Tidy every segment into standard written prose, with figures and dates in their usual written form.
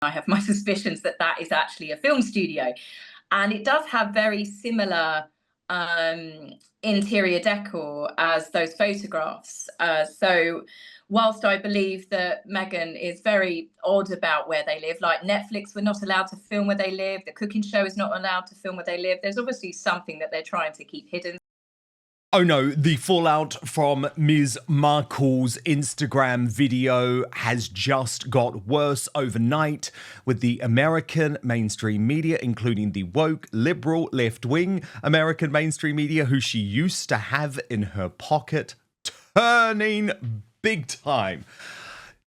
I have my suspicions that that is actually a film studio. And it does have very similar interior decor as those photographs. So whilst I believe that Meghan is very odd about where they live, like Netflix were not allowed to film where they live, the cooking show is not allowed to film where they live, there's obviously something that they're trying to keep hidden. Oh no, the fallout from Ms. Markle's Instagram video has just got worse overnight, with the American mainstream media, including the woke, liberal, left-wing American mainstream media, who she used to have in her pocket, turning big time.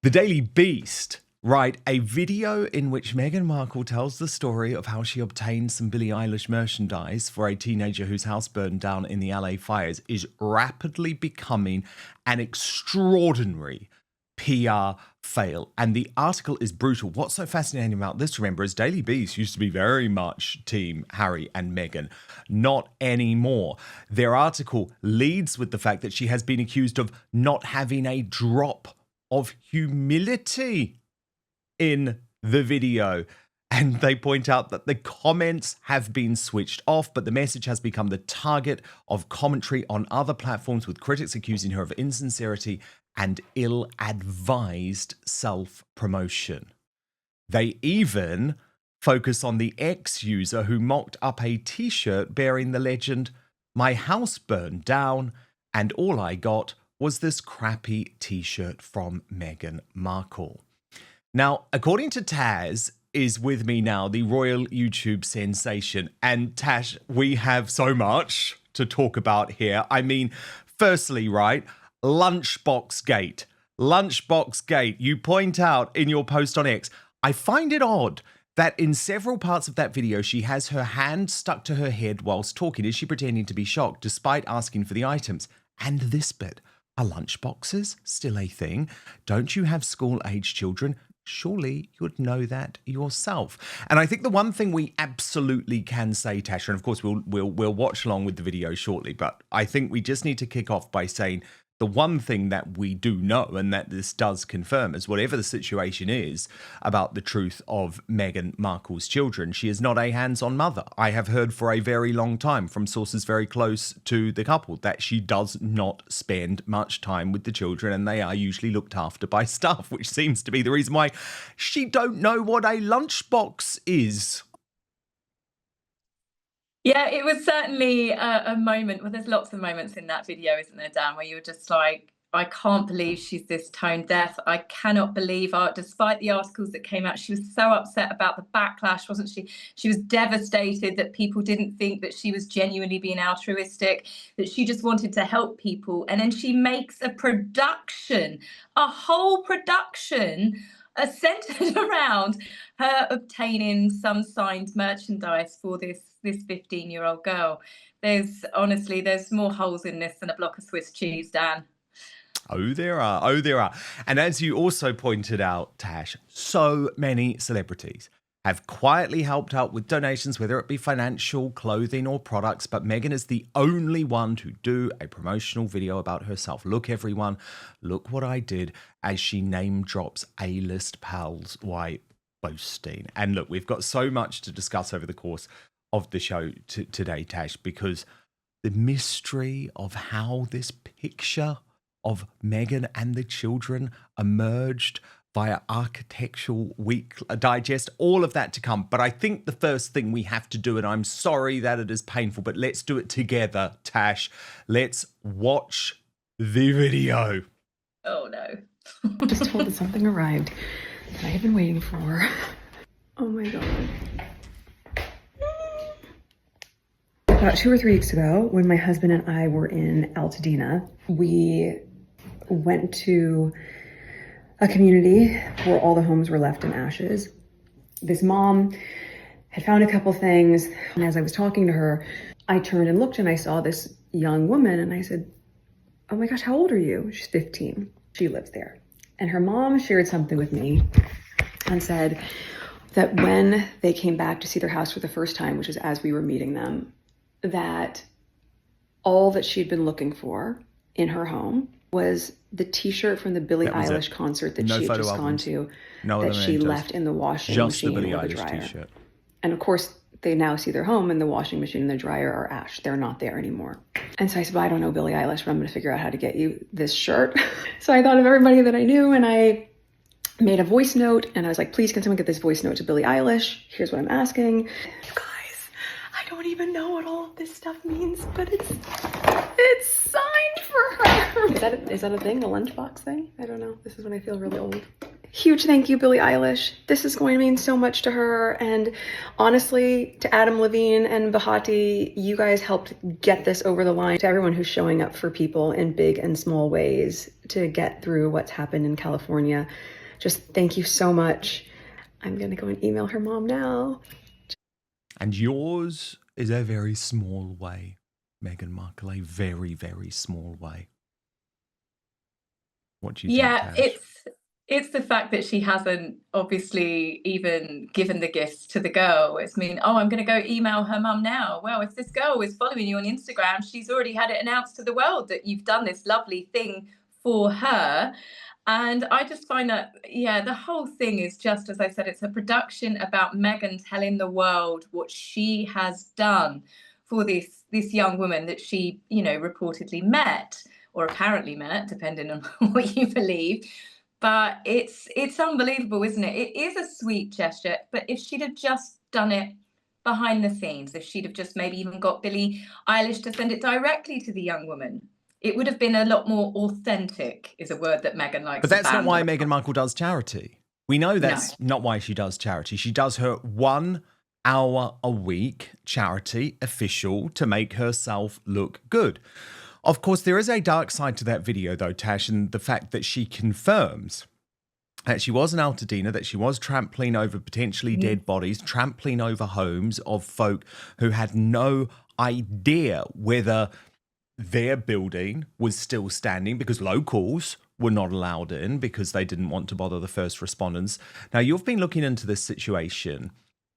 The Daily Beast write a video in which Meghan Markle tells the story of how she obtained some Billie Eilish merchandise for a teenager whose house burned down in the LA fires is rapidly becoming an extraordinary PR fail. And the article is brutal. What's so fascinating about this, remember, is Daily Beast used to be very much team Harry and Meghan. Not anymore. Their article leads with the fact that she has been accused of not having a drop of humility in the video, and they point out that the comments have been switched off, but the message has become the target of commentary on other platforms, with critics accusing her of insincerity and ill-advised self-promotion. They even focus on the ex-user who mocked up a t-shirt bearing the legend, "My house burned down and all I got was this crappy t-shirt from Meghan Markle." Now, according to Taz, is with me now, the royal YouTube sensation. And Tash, we have so much to talk about here. I mean, firstly, right, Lunchbox Gate. Lunchbox Gate. You point out in your post on X, I find it odd that in several parts of that video, she has her hand stuck to her head whilst talking. Is she pretending to be shocked despite asking for the items? And this bit, are lunchboxes still a thing? Don't you have school-age children? Surely you'd know that yourself. And I think the one thing we absolutely can say, Tasha, and of course we'll watch along with the video shortly, but I think we just need to kick off by saying the one thing that we do know, and that this does confirm, is whatever the situation is about the truth of Meghan Markle's children, she is not a hands-on mother. I have heard for a very long time from sources very close to the couple that she does not spend much time with the children, and they are usually looked after by staff, which seems to be the reason why she don't know what a lunchbox is. Yeah, it was certainly a moment. Well, there's lots of moments in that video, isn't there, Dan, where you're just like, I can't believe she's this tone deaf. I cannot believe her. Despite the articles that came out, she was so upset about the backlash, wasn't she? She was devastated that people didn't think that she was genuinely being altruistic, that she just wanted to help people. And then she makes a production, a whole production, centered around her obtaining some signed merchandise for this 15-year-old girl. There's more holes in this than a block of Swiss cheese, Dan. Oh, there are. Oh, there are. And as you also pointed out, Tash, so many celebrities have quietly helped out with donations, whether it be financial, clothing, or products. But Meghan is the only one to do a promotional video about herself. Look, everyone, look what I did, as she name drops A-list pals. Why, boasting. And look, we've got so much to discuss over the course of the show today, Tash, because the mystery of how this picture of Meghan and the children emerged via Architectural Week Digest, all of that to come. But I think the first thing we have to do, and I'm sorry that it is painful, but let's do it together, Tash. Let's watch the video. Oh, no. Just told that something arrived that I have been waiting for. Oh, my God. About 2 or 3 weeks ago, when my husband and I were in Altadena, we went to a community where all the homes were left in ashes. This mom had found a couple things, and as I was talking to her, I turned and looked and I saw this young woman, and I said, "Oh my gosh, how old are you?" She's 15. She lives there. And her mom shared something with me and said that when they came back to see their house for the first time, which is as we were meeting them, that all that she'd been looking for in her home was the t-shirt from the Billie That was it. Eilish concert that No she had photo just gone albums. to, No that other she mementos. left in the washing Just the machine Billie or the Eilish dryer. t-shirt. And of course, they now see their home and the washing machine and the dryer are ash. They're not there anymore. And so I said, well, I don't know Billie Eilish, but I'm going to figure out how to get you this shirt. So I thought of everybody that I knew, and I made a voice note, and I was like, please, can someone get this voice note to Billie Eilish? Here's what I'm asking. You guys, I don't even know what all of this stuff means, but it's signed for her. Is that a thing? A lunchbox thing? I don't know. This is when I feel really old. Huge thank you, Billie Eilish. This is going to mean so much to her. And honestly, to Adam Levine and Bahati, you guys helped get this over the line. To everyone who's showing up for people in big and small ways to get through what's happened in California, just thank you so much. I'm going to go and email her mom now. And yours is a very small way, Meghan Markle, a very, very small way. What do you think, Tash? It's the fact that she hasn't obviously even given the gifts to the girl. It's I'm going to go email her mum now. Well, if this girl is following you on Instagram, she's already had it announced to the world that you've done this lovely thing for her. And I just find that, the whole thing is just, as I said, it's a production about Meghan telling the world what she has done for this young woman that she, reportedly met, or apparently met, depending on what you believe. But it's unbelievable, isn't it? It is a sweet gesture, but if she'd have just done it behind the scenes, if she'd have just maybe even got Billie Eilish to send it directly to the young woman, it would have been a lot more authentic, is a word that Meghan likes. But that's not why Meghan Markle does charity. We know that's No. not why she does charity. She does her 1 hour a week charity official to make herself look good. Of course, there is a dark side to that video, though, Tash, and the fact that she confirms that she was in Altadena, that she was trampling over potentially dead bodies, trampling over homes of folk who had no idea whether their building was still standing, because locals were not allowed in because they didn't want to bother the first responders. Now, you've been looking into this situation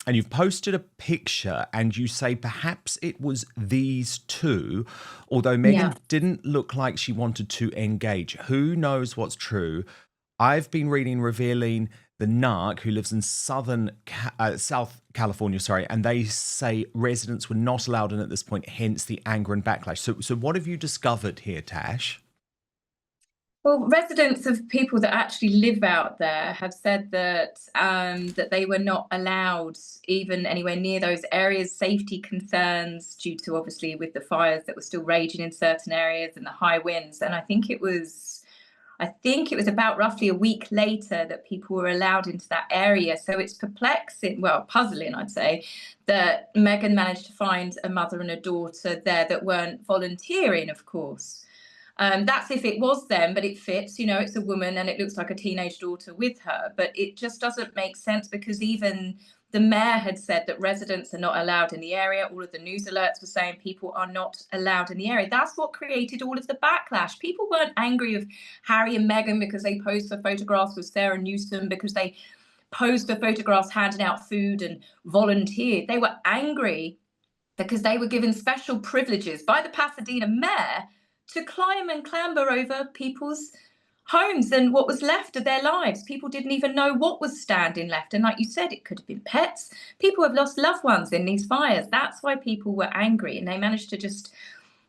and you've posted a picture and you say perhaps it was these two, although Meghan didn't look like she wanted to engage. Who knows what's true? I've been reading revealing the narc who lives in South California, and they say residents were not allowed in at this point, hence the anger and backlash. So what have you discovered here, Tash? Well, residents of people that actually live out there have said that that they were not allowed even anywhere near those areas, safety concerns due to obviously with the fires that were still raging in certain areas and the high winds. And I think it was about roughly a week later that people were allowed into that area. So it's puzzling, I'd say, that Meghan managed to find a mother and a daughter there that weren't volunteering, of course. That's if it was them, but it fits, it's a woman and it looks like a teenage daughter with her. But it just doesn't make sense because even the mayor had said that residents are not allowed in the area. All of the news alerts were saying people are not allowed in the area. That's what created all of the backlash. People weren't angry with Harry and Meghan because they posed for photographs with Sarah Newsom, because they posed for photographs handing out food and volunteered. They were angry because they were given special privileges by the Pasadena mayor to climb and clamber over people's homes and what was left of their lives. People didn't even know what was standing left. And like you said, it could have been pets. People have lost loved ones in these fires. That's why people were angry. And they managed to just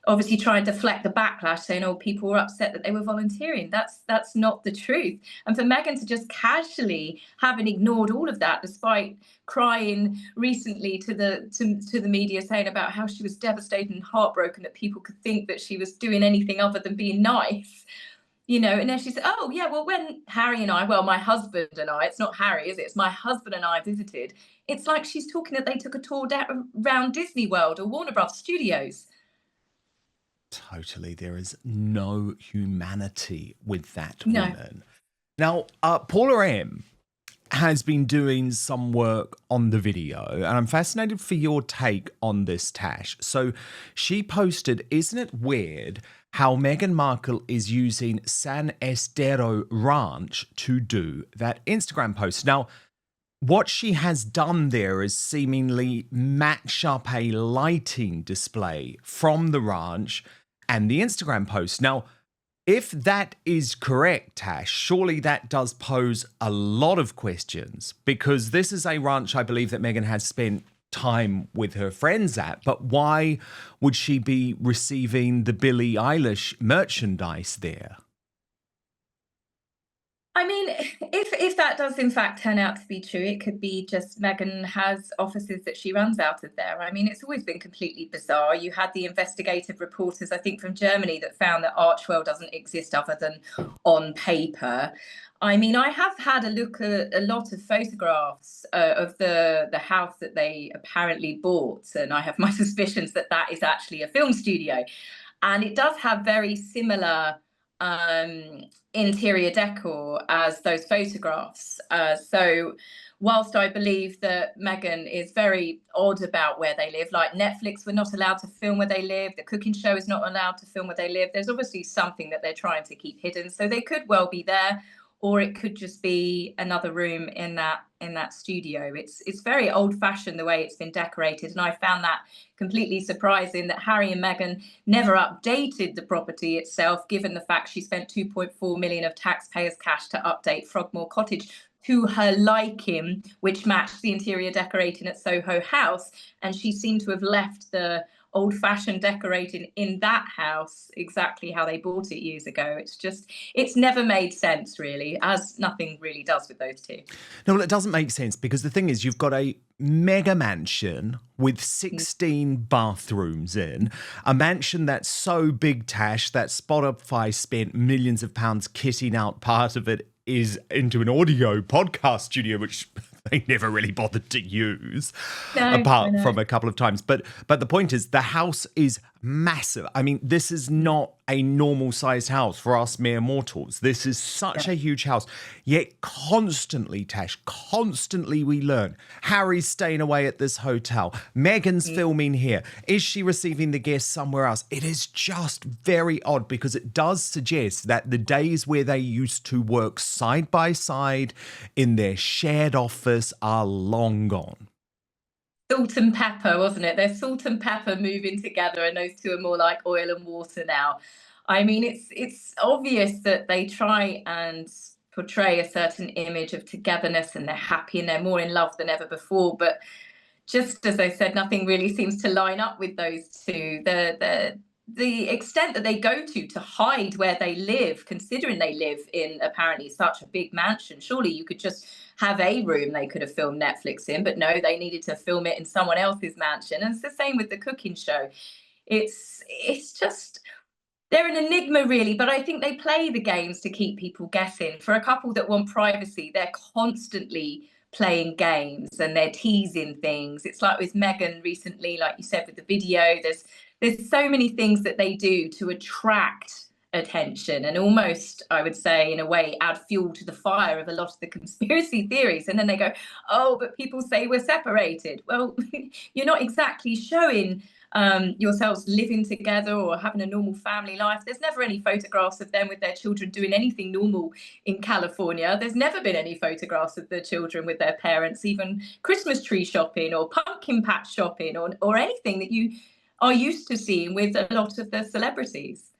obviously try and deflect the backlash, saying, people were upset that they were volunteering. That's not the truth. And for Meghan to just casually, having ignored all of that, despite crying recently to the media, saying about how she was devastated and heartbroken that people could think that she was doing anything other than being nice. And then she said, when Harry and my husband and I, it's not Harry, is it? It's my husband and I visited. It's like she's talking that they took a tour around Disney World or Warner Bros. Studios. Totally. There is no humanity with that No. woman. Now, Paula M has been doing some work on the video, and I'm fascinated for your take on this, Tash. So she posted, isn't it weird how Meghan Markle is using San Estero Ranch to do that Instagram post? Now, what she has done there is seemingly match up a lighting display from the ranch and the Instagram post. Now, If that is correct, Tash, surely that does pose a lot of questions, because this is a ranch I believe that Meghan has spent time with her friends at, but why would she be receiving the Billie Eilish merchandise there? I mean, if that does in fact turn out to be true, it could be just Meghan has offices that she runs out of there. I mean, it's always been completely bizarre. You had the investigative reporters, I think, from Germany that found that Archwell doesn't exist other than on paper. I mean, I have had a look at a lot of photographs of the house that they apparently bought, and I have my suspicions that that is actually a film studio, and it does have very similar interior decor as those photographs. So whilst I believe that Meghan is very odd about where they live, like Netflix were not allowed to film where they live, the cooking show is not allowed to film where they live, there's obviously something that they're trying to keep hidden. So they could well be there, or it could just be another room in that studio. It's very old-fashioned the way it's been decorated, and I found that completely surprising that Harry and Meghan never updated the property itself, given the fact she spent 2.4 million of taxpayers' cash to update Frogmore Cottage to her liking, which matched the interior decorating at Soho House, and she seemed to have left the old-fashioned decorating in that house exactly how they bought it years ago. It's never made sense, really, as nothing really does with those two. No, well, it doesn't make sense, because the thing is, you've got a mega mansion with 16 bathrooms in, a mansion that's so big, Tash, that Spotify spent millions of pounds kitting out part of it is into an audio podcast studio, which they never really bothered to use, apart from a couple of times. But the point is, the house is massive. I mean, this is not a normal sized house for us mere mortals. This is such a huge house. Yet constantly, Tash, constantly we learn Harry's staying away at this hotel. Meghan's filming here. Is she receiving the guests somewhere else? It is just very odd, because it does suggest that the days where they used to work side by side in their shared office are long gone. Salt and pepper, wasn't it? They're salt and pepper moving together, and those two are more like oil and water now. I mean, it's obvious that they try and portray a certain image of togetherness, and they're happy and they're more in love than ever before. But just as I said, nothing really seems to line up with those two. The extent that they go to hide where they live, considering they live in apparently such a big mansion. Surely you could just have a room they could have filmed Netflix in, but no, they needed to film it in someone else's mansion. And it's the same with the cooking show. It's just, they're an enigma, really, but I think they play the games to keep people guessing. For a couple that want privacy, they're constantly playing games and they're teasing things. It's like with Meghan recently, like you said, with the video, there's so many things that they do to attract attention and almost, I would say, in a way, add fuel to the fire of a lot of the conspiracy theories. And then they go, oh, but people say we're separated. Well, you're not exactly showing yourselves living together or having a normal family life. There's never any photographs of them with their children doing anything normal in California. There's never been any photographs of the children with their parents, even Christmas tree shopping or pumpkin patch shopping or anything that you are used to seeing with a lot of the celebrities.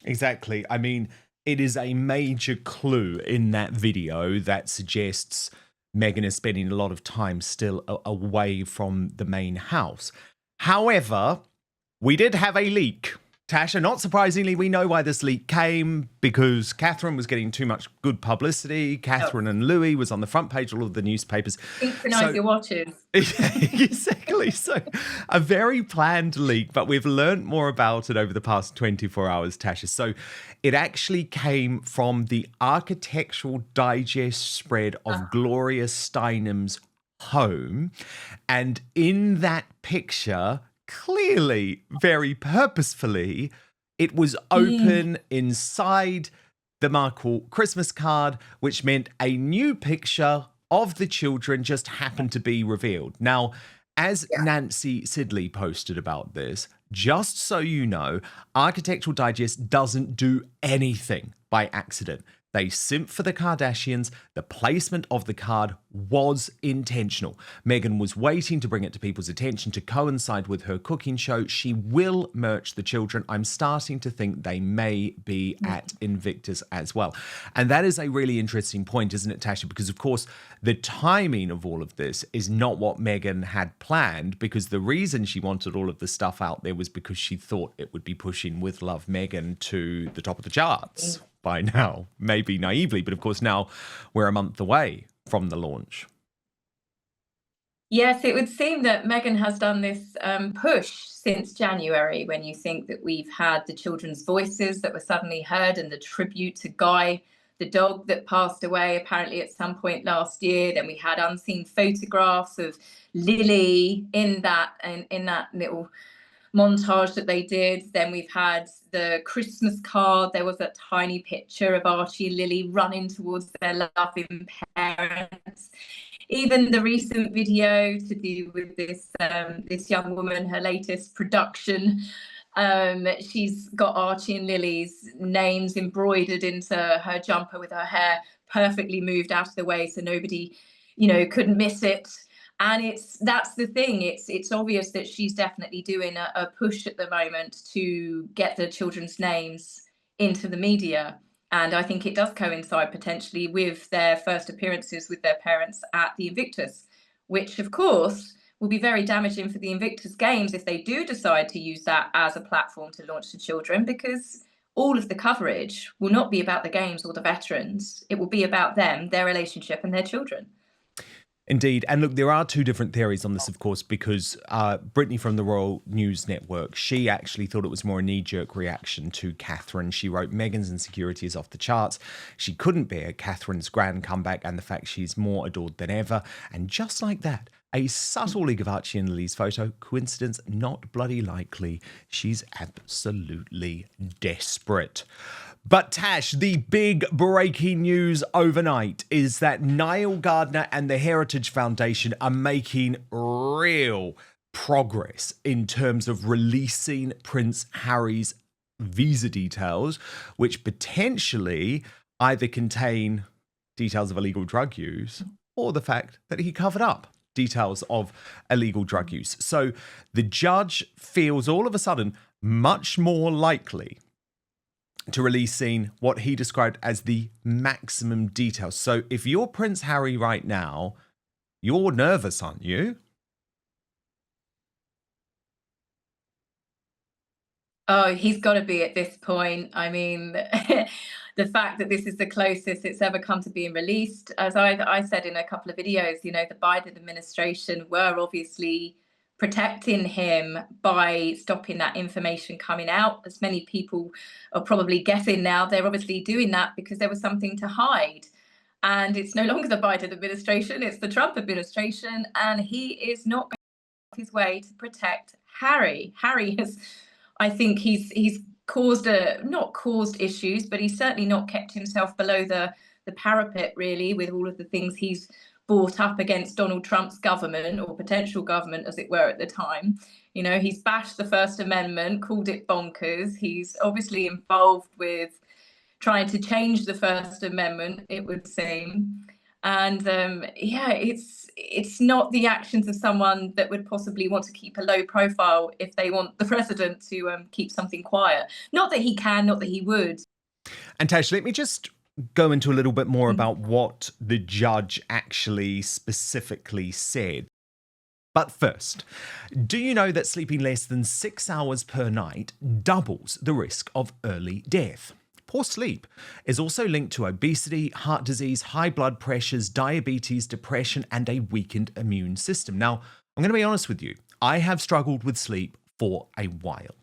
Exactly. I mean, it is a major clue in that video that suggests Meghan is spending a lot of time still away from the main house. However, we did have a leak. Tasha, not surprisingly, we know why this leak came, because Catherine was getting too much good publicity. Catherine and Louis was on the front page of all of the newspapers. Synchronise your watches. Exactly. So a very planned leak, but we've learned more about it over the past 24 hours, Tasha. So it actually came from the Architectural Digest spread of Gloria Steinem's home. And in that picture, clearly, very purposefully, it was open inside the Markle Christmas card, which meant a new picture of the children just happened to be revealed. Now, as Nancy Sidley posted about this, just so you know, Architectural Digest doesn't do anything by accident. They simp for the Kardashians. The placement of the card was intentional. Meghan was waiting to bring it to people's attention to coincide with her cooking show. She will merch the children. I'm starting to think they may be at Invictus as well. And that is a really interesting point, isn't it, Tasha? Because, of course, the timing of all of this is not what Meghan had planned, because the reason she wanted all of the stuff out there was because she thought it would be pushing With Love Meghan to the top of the charts by now, maybe naively, but of course now we're a month away from the launch. Yes, it would seem that Meghan has done this push since January, when you think that we've had the children's voices that were suddenly heard and the tribute to Guy, the dog that passed away apparently at some point last year. Then we had unseen photographs of Lily in that little montage that they did. Then we've had the Christmas card. There was a tiny picture of Archie and Lily running towards their loving parents. Even the recent video to do with this young woman, her latest production, she's got Archie and Lily's names embroidered into her jumper with her hair perfectly moved out of the way so nobody, couldn't miss it. And that's the thing. It's obvious that she's definitely doing a push at the moment to get the children's names into the media. And I think it does coincide potentially with their first appearances with their parents at the Invictus, which, of course, will be very damaging for the Invictus Games if they do decide to use that as a platform to launch the children, because all of the coverage will not be about the Games or the veterans. It will be about them, their relationship and their children. Indeed. And look, there are two different theories on this, of course, because Brittany from the Royal News Network, she actually thought it was more a knee-jerk reaction to Catherine. She wrote, Meghan's insecurity is off the charts. She couldn't bear Catherine's grand comeback and the fact she's more adored than ever. And just like that, a subtle leak of Archie and Lily's photo. Coincidence? Not bloody likely. She's absolutely desperate. But Tash, the big breaking news overnight is that Niall Gardner and the Heritage Foundation are making real progress in terms of releasing Prince Harry's visa details, which potentially either contain details of illegal drug use or the fact that he covered up details of illegal drug use. So the judge feels all of a sudden much more likely to releasing what he described as the maximum details. So if you're Prince Harry right now, you're nervous, aren't you? Oh, he's got to be at this point. I mean, the fact that this is the closest it's ever come to being released, as I said in a couple of videos, the Biden administration were obviously protecting him by stopping that information coming out. As many people are probably guessing now, they're obviously doing that because there was something to hide. And it's no longer the Biden administration, it's the Trump administration, and he is not going his way to protect Harry. Harry has, I think he's not caused issues, but he's certainly not kept himself below the parapet, really, with all of the things he's brought up against Donald Trump's government, or potential government as it were at the time. He's bashed the First Amendment, called it bonkers. He's obviously involved with trying to change the First Amendment, it would seem. And it's not the actions of someone that would possibly want to keep a low profile if they want the president to keep something quiet. Not that he can, not that he would. And Tash, let me just go into a little bit more about what the judge actually specifically said. But first, do you know that sleeping less than 6 hours per night doubles the risk of early death? Poor sleep is also linked to obesity, heart disease, high blood pressures, diabetes, depression, and a weakened immune system. Now, I'm going to be honest with you. I have struggled with sleep for a while.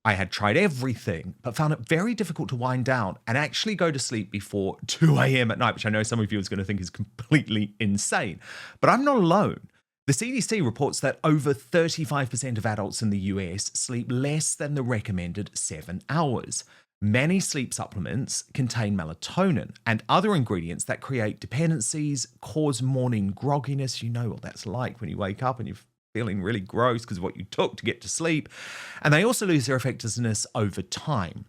I had tried everything, but found it very difficult to wind down and actually go to sleep before 2 a.m. at night, which I know some of you are going to think is completely insane. But I'm not alone. The CDC reports that over 35% of adults in the US sleep less than the recommended 7 hours. Many sleep supplements contain melatonin and other ingredients that create dependencies, cause morning grogginess. You know what that's like when you wake up and you're feeling really gross because of what you took to get to sleep. And they also lose their effectiveness over time.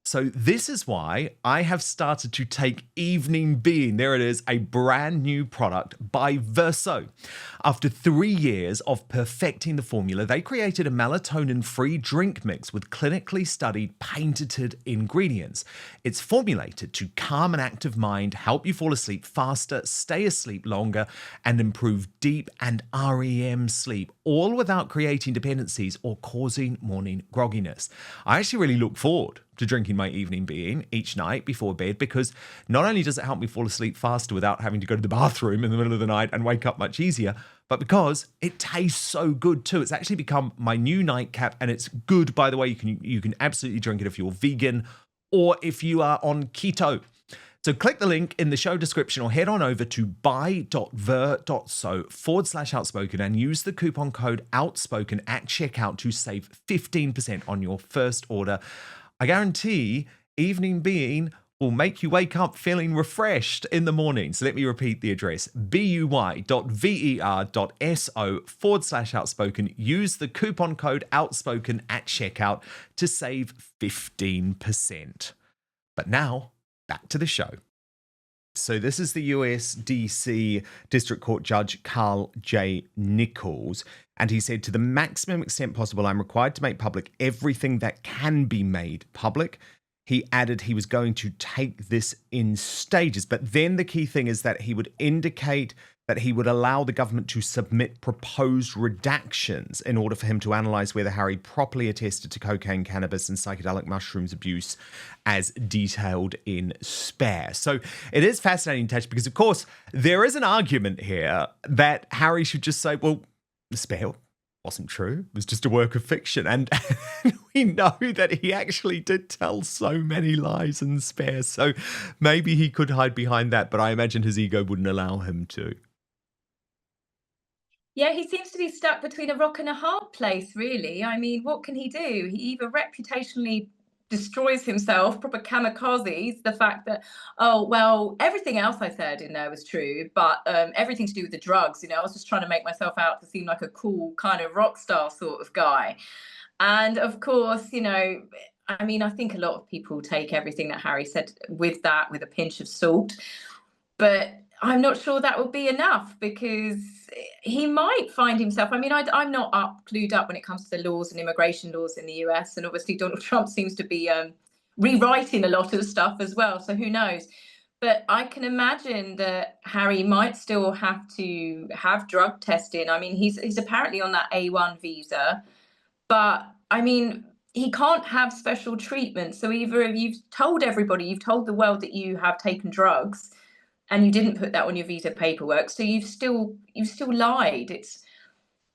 So this is why I have started to take Evening Being. There it is, a brand new product by Verso. After 3 years of perfecting the formula, they created a melatonin-free drink mix with clinically studied patented ingredients. It's formulated to calm an active mind, help you fall asleep faster, stay asleep longer, and improve deep and REM sleep, all without creating dependencies or causing morning grogginess. I actually really look forward to drinking my Evening Being each night before bed, because not only does it help me fall asleep faster without having to go to the bathroom in the middle of the night and wake up much easier, but because it tastes so good too. It's actually become my new nightcap, and it's good, by the way. You can absolutely drink it if you're vegan or if you are on keto. So click the link in the show description or head on over to buy.ver.so/outspoken and use the coupon code outspoken at checkout to save 15% on your first order. I guarantee Evening Being will make you wake up feeling refreshed in the morning. So let me repeat the address: buy.ver.so/outspoken. Use the coupon code outspoken at checkout to save 15%. But now, back to the show. So this is the US DC District Court Judge Carl J. Nichols, and he said, to the maximum extent possible, I'm required to make public everything that can be made public. He added he was going to take this in stages, but then the key thing is that he would indicate that he would allow the government to submit proposed redactions in order for him to analyze whether Harry properly attested to cocaine, cannabis, and psychedelic mushrooms abuse as detailed in Spare. So it is fascinating, Tash, because of course there is an argument here that Harry should just say, well, Spare wasn't true. It was just a work of fiction. And we know that he actually did tell so many lies in Spare. So maybe he could hide behind that, but I imagine his ego wouldn't allow him to. Yeah, he seems to be stuck between a rock and a hard place, really. I mean, what can he do? He either reputationally destroys himself, proper kamikazes, the fact that, oh, well, everything else I said in there was true, but everything to do with the drugs, I was just trying to make myself out to seem like a cool kind of rock star sort of guy. And of course, I mean, I think a lot of people take everything that Harry said with a pinch of salt, but I'm not sure that will be enough, because he might find himself. I mean, I'm not clued up when it comes to the laws and immigration laws in the US. And obviously, Donald Trump seems to be rewriting a lot of stuff as well. So who knows? But I can imagine that Harry might still have to have drug testing. I mean, he's apparently on that A1 visa. But I mean, he can't have special treatment. So either you've told everybody, you've told the world that you have taken drugs, and you didn't put that on your visa paperwork, so you've still lied.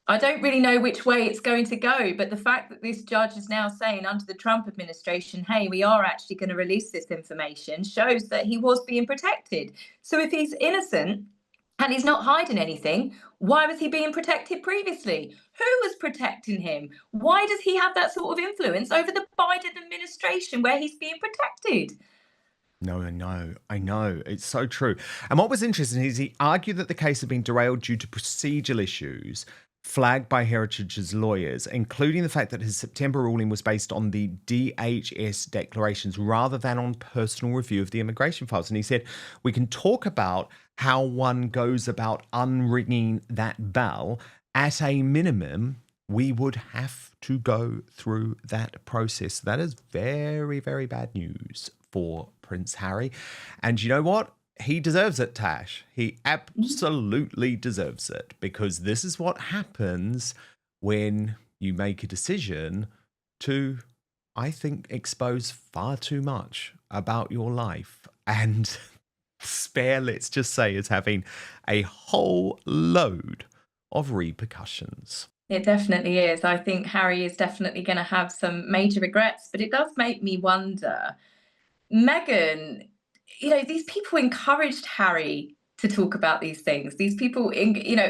I don't really know which way it's going to go, but the fact that this judge is now saying under the Trump administration, hey, we are actually going to release this information, shows that he was being protected. So if he's innocent and he's not hiding anything, why was he being protected previously? Who was protecting him? Why does he have that sort of influence over the Biden administration where he's being protected? No, I know. It's so true. And what was interesting is he argued that the case had been derailed due to procedural issues flagged by Heritage's lawyers, including the fact that his September ruling was based on the DHS declarations rather than on personal review of the immigration files. And he said, we can talk about how one goes about unringing that bell. At a minimum, we would have to go through that process. That is very, very bad news for Prince Harry. And you know what? He deserves it, Tash. He absolutely deserves it, because this is what happens when you make a decision to, I think, expose far too much about your life. And Spare, let's just say, is having a whole load of repercussions. It definitely is. I think Harry is definitely going to have some major regrets, but it does make me wonder, Meghan, these people encouraged Harry to talk about these things. These people,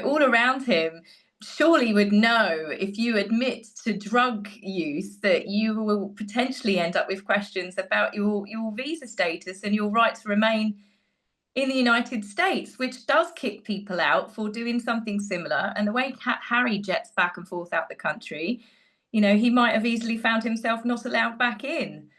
all around him surely would know, if you admit to drug use, that you will potentially end up with questions about your visa status and your right to remain in the United States, which does kick people out for doing something similar. And the way Harry jets back and forth out the country, he might have easily found himself not allowed back in.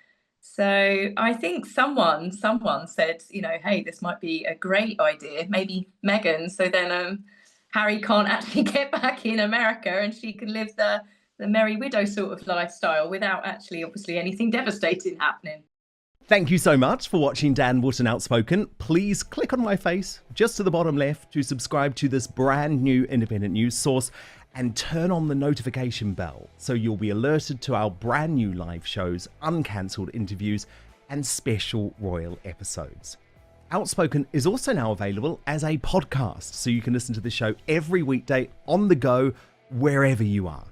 So I think someone said, hey, this might be a great idea, maybe Meghan. So then Harry can't actually get back in America and she can live the merry widow sort of lifestyle without actually, obviously, anything devastating happening. Thank you so much for watching Dan Wootton Outspoken. Please click on my face just to the bottom left to subscribe to this brand new independent news source and turn on the notification bell so you'll be alerted to our brand new live shows, uncancelled interviews, and special royal episodes. Outspoken is also now available as a podcast, so you can listen to the show every weekday on the go, wherever you are.